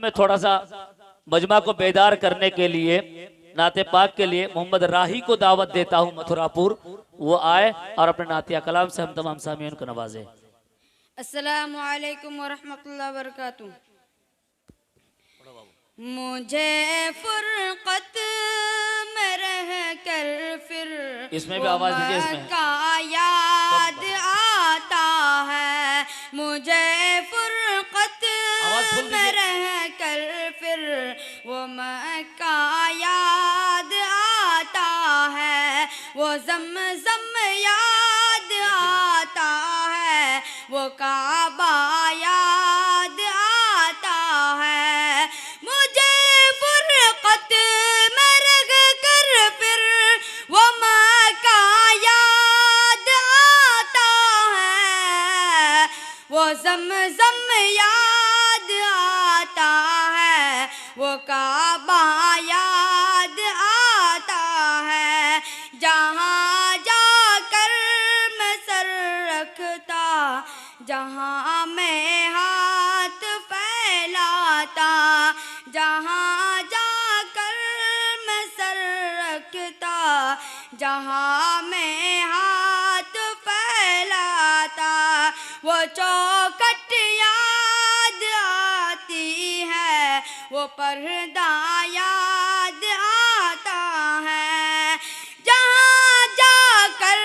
میں تھوڑا سا مجمع کو بیدار کرنے کے لیے نعت پاک کے لیے محمد راہی کو دعوت دیتا ہوں متھرا پور، وہ آئے اور اپنے نعتیہ کلام سے ہم تمام سامعین کو نوازے۔ السلام علیکم ورحمۃ اللہ وبرکاتہ۔ مجھے فرقت میں رہ کر پھر اس میں بھی آواز دیجیے، اس میں مکہ یاد آتا ہے، مجھے فرقت میں رہ کر پھر وہ مکہ یاد آتا ہے، وہ زمزم یاد آتا ہے، وہ کعبہ یاد آتا ہے، مجھے فرقت میں رہ کر پھر وہ مکہ یاد آتا ہے، وہ زمزم یاد آتا ہے، وہ کعبہ یاد آتا ہے، جہاں جا کر میں سر رکھتا، جہاں میں ہاتھ پھیلاتا، جہاں جا کر میں سر رکھتا، جہاں میں ہاتھ پھیلاتا، وہ چوکھٹ یاد آتی ہے، وہ پردہ یاد آتا ہے، جہاں جا کر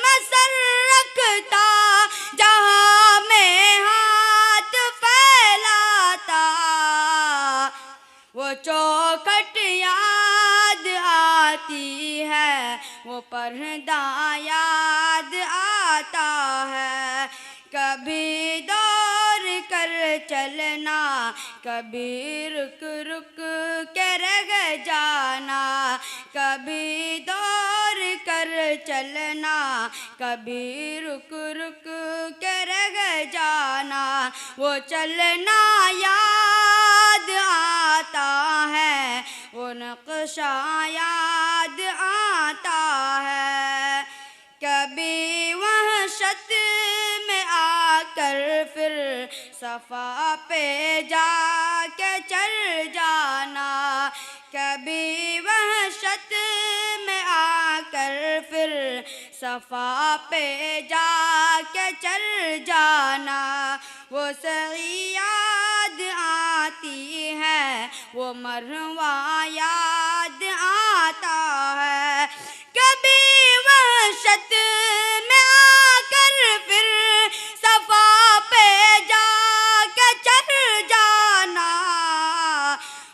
میں سر رکھتا، جہاں میں ہاتھ پھیلاتا، وہ چوکھٹ یاد آتی ہے، وہ پردہ یاد آتا ہے، کبھی دور کر چلنا، کبھی رک رک کے رہ جانا، کبھی دور کر چلنا، کبھی رک رک کے رہ جانا، وہ چلنا یاد آتا ہے، وہ نقشہ یاد آتا ہے، کبھی وحشت میں آ کر پھر صفا پہ جا کے چڑھ جانا، کبھی وحشت میں آ کر پھر صفا پہ جا کے چڑھ جانا، وہ سعی یاد آتی ہے، وہ مروہ یاد آتا ہے، کبھی وحشت میں آ کر پھر صفا پہ جا کے چڑھ جانا،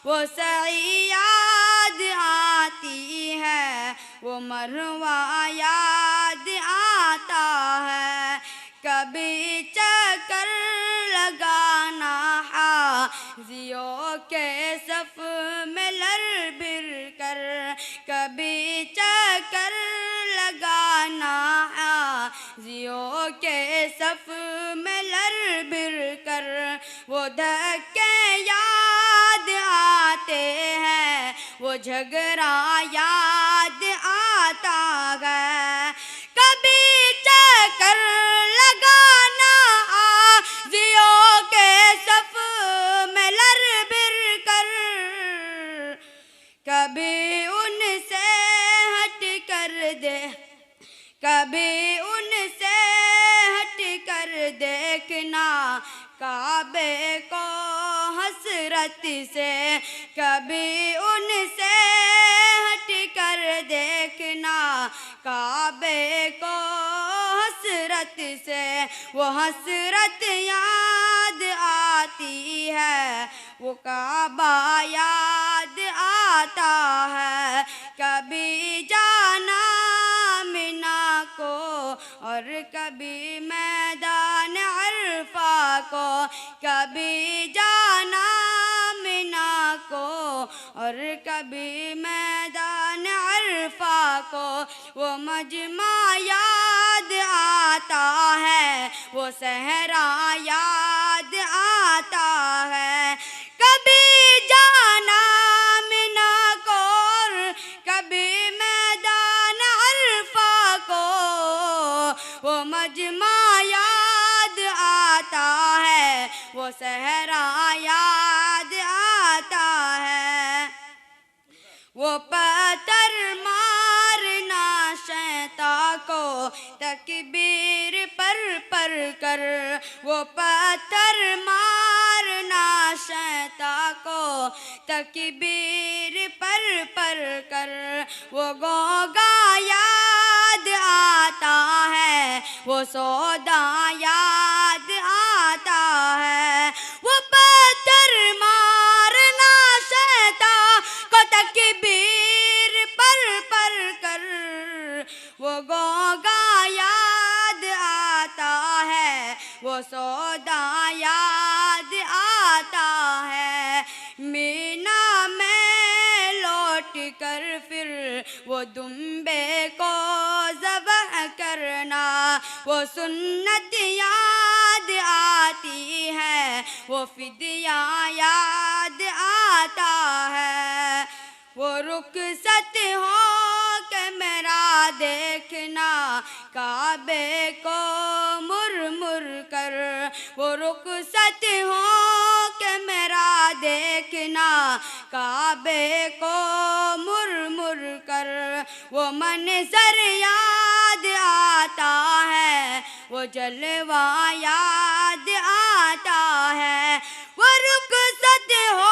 وہ سعی یاد آتی ہے، وہ مروہ یاد آتا ہے، کبھی چکر لگانا حاجیوں کے صف میں لڑ بھر کر، کبھی چکر لگانا حاجیوں کے صف میں لڑ بھر کر، وہ دھکے یاد آتے ہیں، وہ جھگڑا یاد آتا ہے، کبھی چکر لگانا حاجیوں کے صف میں لڑ بھر کر، کبھی ان سے ہٹ کر کبھی ان سے ہٹ کر دیکھنا کعبے کو حسرت سے، کبھی ان سے ہٹ کر دیکھنا کعبے کو حسرت سے، وہ حسرت یاد آتی ہے، وہ کعبہ یاد آتا ہے، کبھی جانا مینا کو اور کبھی میدان عرفہ کو، کبھی جانا مینا کو اور کبھی میدان عرفہ کو، وہ مجمع یاد آتا ہے، وہ صحرا یاد آتا ہے، کبھی جانا مینا کو اور کبھی میدان عرفہ کو، وہ مجمع یاد آتا ہے، وہ صحرا یاد تکبیر پر کر وہ پتھر مارنا شیطاں کو تکبیر پر کر وہ گوگا یاد آتا ہے وہ سودا یاد آتا ہے وہ پتھر مارنا شیطاں کو تکبیر پر کر وہ گوگا یاد آتا ہے وہ سودا یاد آتا ہے مینا میں لوٹ کر پھر وہ دمبے کو ذبح کرنا وہ سنت یاد آتی ہے وہ فدیہ یاد آتا ہے وہ رخصت ہو کہ میرا دیکھنا کعبے کو مر کر وہ رخصت ہو کہ میرا دیکھنا کعبے کو مر کر وہ منظر یاد آتا ہے وہ جلوہ یاد آتا ہے وہ رخصت ہو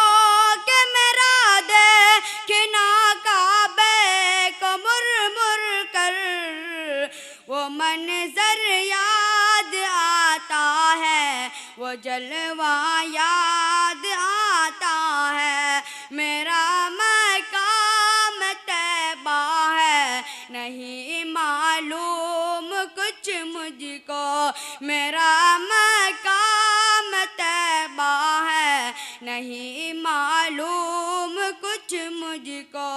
کہ میرا دیکھنا کعبے کو مر کر وہ منظر یاد آتا ہے وہ جلوہ یاد آتا ہے میرا مقام طیبہ ہے نہیں معلوم کچھ مجھ کو میرا مقام طیبہ ہے نہیں معلوم کچھ مجھ کو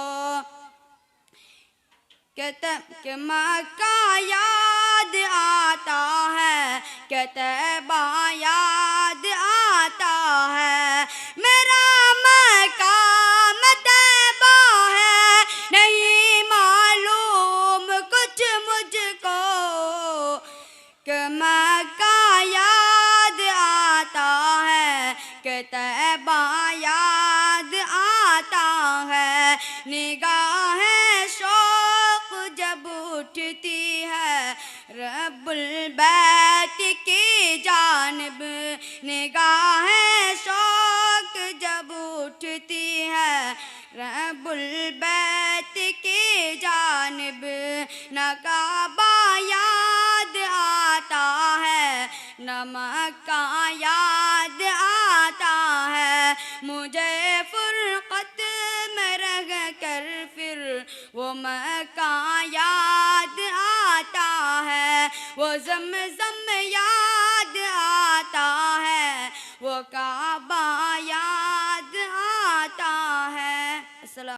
کہ مکہ یاد آتا ہے کہ طیبہ یاد آتا ہے میرا مقام طیبہ ہے نہیں معلوم کچھ مجھ کو کہ مکہ یاد آتا ہے کہ طیبہ یاد آتا ہے نگاہ شوق جب اٹھتی ہے رب البیت کی جانب نگاہ شوق جب اٹھتی ہے رب البیت کی جانب نہ کعبہ یاد آتا ہے نہ مکہ یاد آتا ہے مجھے فرقت میں رہ کر پھر وہ مکہ یاد آتا ہے وہ زمزم یاد آتا ہے وہ کعبہ